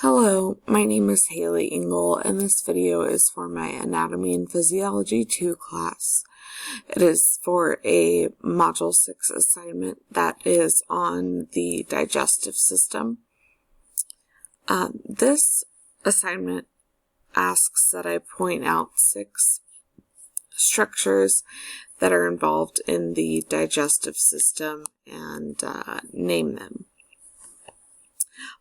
Hello, my name is Haley Engel, and this video is for my Anatomy and Physiology 2 class. It is for a Module 6 assignment that is on the digestive system. This assignment asks that I point out 6 structures that are involved in the digestive system and name them.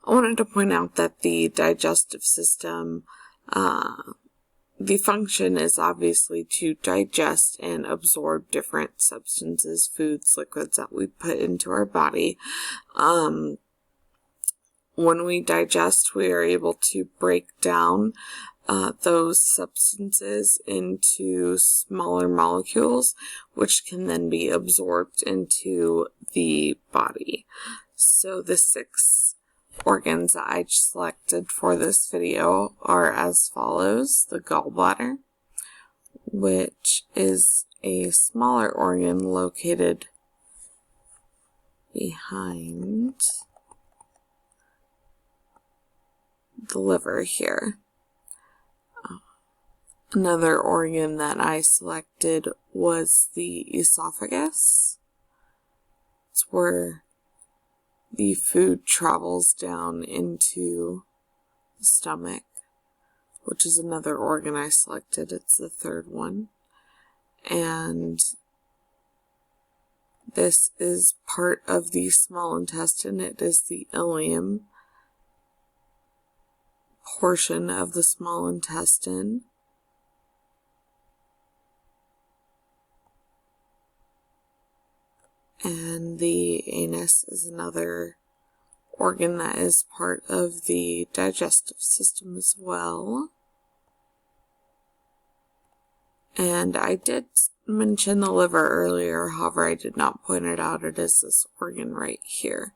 I wanted to point out that the digestive system, the function is obviously to digest and absorb different substances, foods, liquids that we put into our body. When we digest, we are able to break down those substances into smaller molecules, which can then be absorbed into the body. So the 6 organs that I selected for this video are as follows: the gallbladder, which is a smaller organ located behind the liver here. Another organ that I selected was the esophagus. It's where the food travels down into the stomach, which is another organ I selected. It's the 3rd one. And this is part of the small intestine. It is the ileum portion of the small intestine. And the anus is another organ that is part of the digestive system as well. And I did mention the liver earlier, however I did not point it out. It is this organ right here.